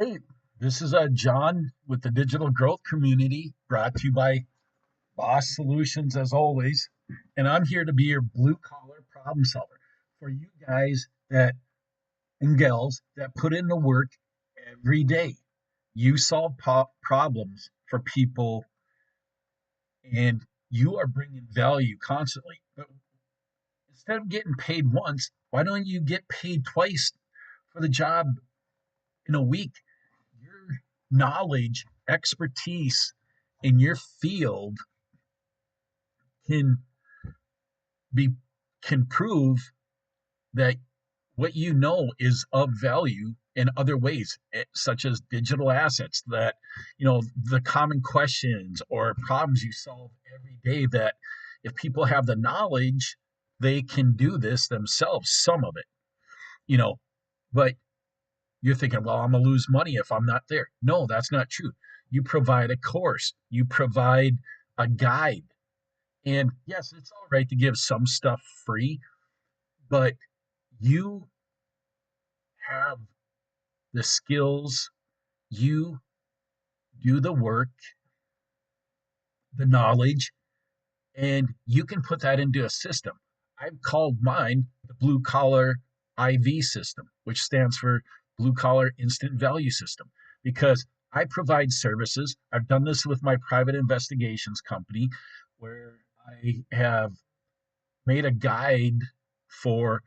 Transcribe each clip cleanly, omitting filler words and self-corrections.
Hey, this is John with the Digital Growth Community, brought to you by B.O.S. Solutions as always. And I'm here to be your blue collar problem solver for you guys that and gals that put in the work every day. You solve problems for people and you are bringing value constantly. But instead of getting paid once, why don't you get paid twice for the job in a week? Your knowledge, expertise in your field can be can prove that what you know is of value in other ways, such as digital assets, that the common questions or problems you solve every day, that if people have the knowledge, they can do this themselves, some of it, you know but you're thinking, well, I'm gonna lose money if I'm not there. No, that's not true. You provide a course, you provide a guide. And yes, it's all right to give some stuff free, but you have the skills, you do the work, the knowledge, and you can put that into a system. I've called mine the blue collar IV system, which stands for blue collar instant value system, because I provide services. I've done this with my private investigations company where I have made a guide for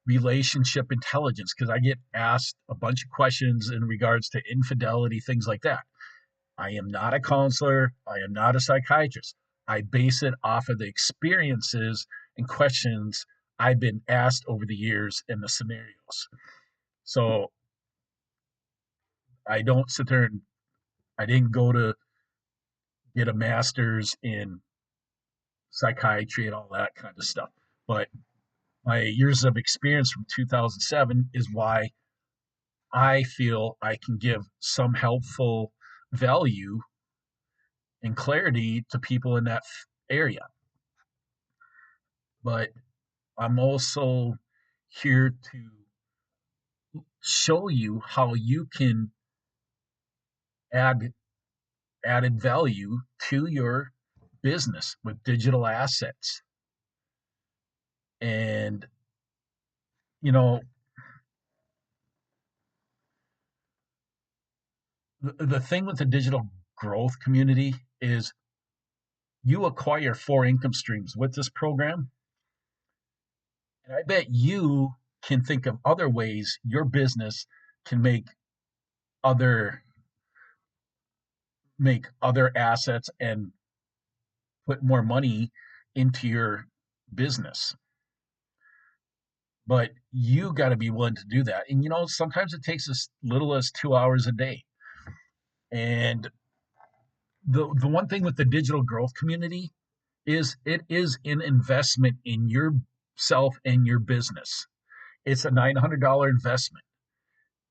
relationship intelligence because I get asked a bunch of questions in regards to infidelity, things like that. I am not a counselor. I am not a psychiatrist. I base it off of the experiences and questions I've been asked over the years in the scenarios. So I don't sit there and I didn't go to get a master's in psychiatry and all that kind of stuff. But my years of experience from 2007 is why I feel I can give some helpful value and clarity to people in that area. But I'm also here to show you how you can add added value to your business with digital assets. And you know, the thing with the digital growth community is you acquire four income streams with this program. And I bet you can think of other ways your business can other make other assets and put more money into your business. But you got to be willing to do that. And sometimes it takes as little as 2 hours a day. And the one thing with the digital growth community is it is an investment in yourself and your business. It's a $900 investment.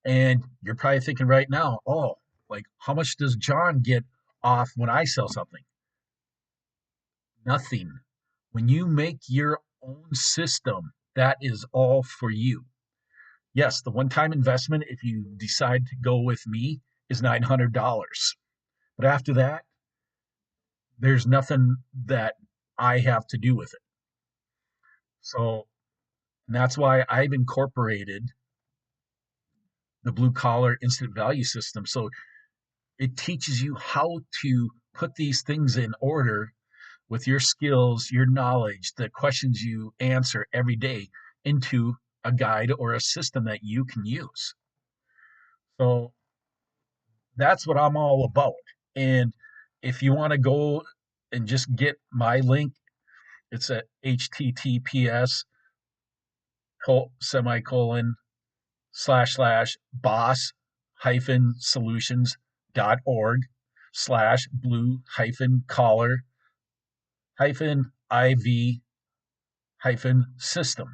And you're probably thinking right now, oh, like how much does John get off when I sell something? Nothing. When you make your own system, that is all for you. Yes, the one time investment, if you decide to go with me, is $900. But after that, there's nothing that I have to do with it. So that's why I've incorporated the blue collar instant value system. So it teaches you how to put these things in order with your skills, your knowledge, the questions you answer every day into a guide or a system that you can use. So that's what I'm all about. And if you want to go and just get my link, it's at https semicolon / boss hyphen solutions.org / blue hyphen collar hyphen IV hyphen system.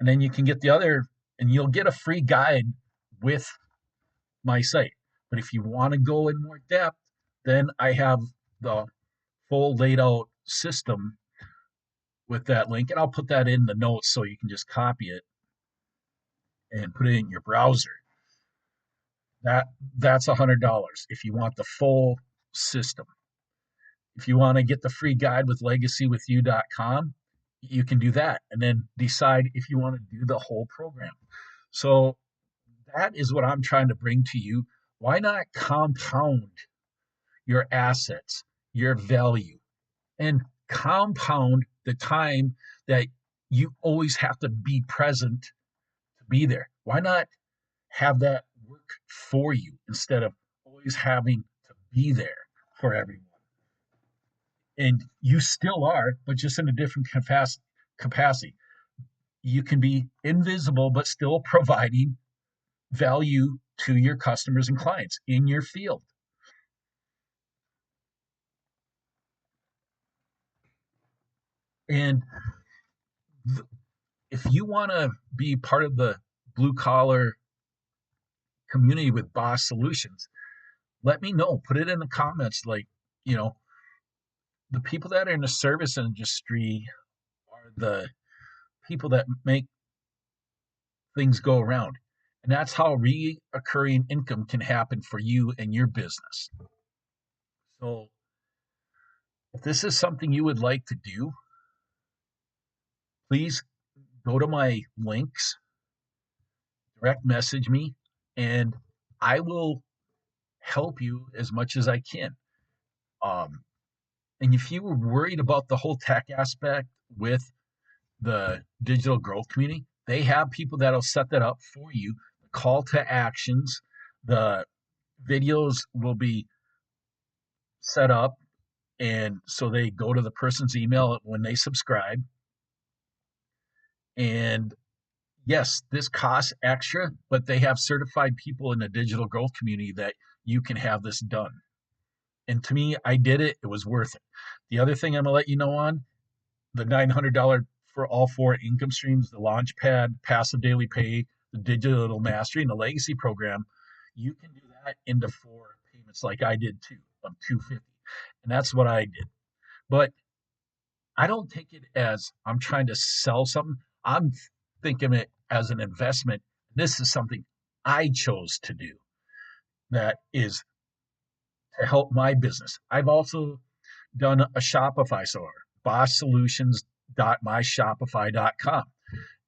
And then you can get the other, and you'll get a free guide with my site. But if you want to go in more depth, then I have the full laid out system with that link, and I'll put that in the notes so you can just copy it and put it in your browser. That that's $100 if you want the full system. If you want to get the free guide with legacywithyou.com, you can do that and then decide if you want to do the whole program. So that is what I'm trying to bring to you. Why not compound your assets, your value, and compound the time that you always have to be present to be there? Why not have that work for you instead of always having to be there for everyone? And you still are, but just in a different capacity. You can be invisible, but still providing value to your customers and clients in your field. And if you want to be part of the blue collar community with B.O.S. Solutions, let me know. Put it in the comments. Like, you know, the people that are in the service industry are the people that make things go around. And that's how reoccurring income can happen for you and your business. So, if this is something you would like to do, please go to my links, direct message me, and I will help you as much as I can. Um, and if you were worried about the whole tech aspect with the digital growth community, they have people that'll set that up for you. The call to actions, the videos will be set up, and so they go to the person's email when they subscribe. And yes, this costs extra, but they have certified people in the digital growth community that you can have this done. And to me, I did it. It was worth it. The other thing I'm going to let you know on the $900 for all four income streams, the Launchpad, passive daily pay, the digital mastery, and the legacy program, you can do that into four payments like I did too, of 250. And that's what I did. But I don't take it as I'm trying to sell something. I'm thinking it as an investment. This is something I chose to do that is to help my business. I've also done a Shopify store, bosssolutions.myshopify.com.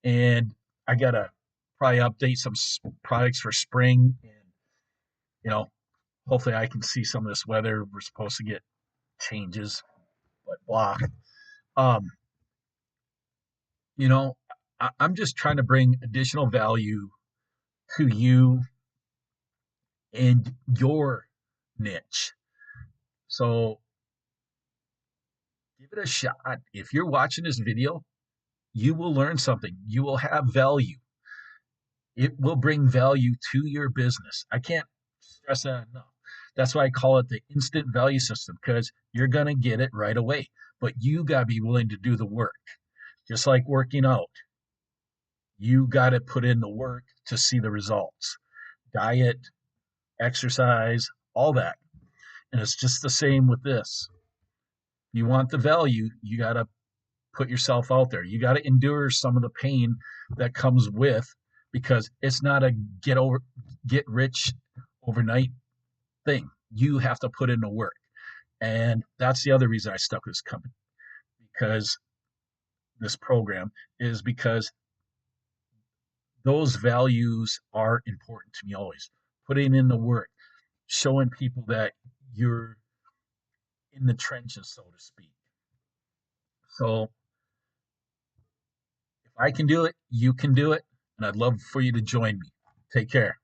And I got to probably update some products for spring. And, you know, hopefully I can see some of this weather. We're supposed to get changes, but blah. Um, you know, I'm just trying to bring additional value to you and your niche. So give it a shot. If you're watching this video, you will learn something. You will have value. It will bring value to your business. I can't stress that enough. That's why I call it the instant value system because you're going to get it right away. But you got to be willing to do the work. Just like working out, you got to put in the work to see the results. Diet, exercise, all that. And it's just the same with this. You want the value, you got to put yourself out there. You got to endure some of the pain that comes with because it's not a get rich overnight thing. You have to put in the work. And that's the other reason I stuck with this company because this program is because those values are important to me always. Putting in the work, showing people that you're in the trenches, so to speak. So if I can do it, you can do it. And I'd love for you to join me. Take care.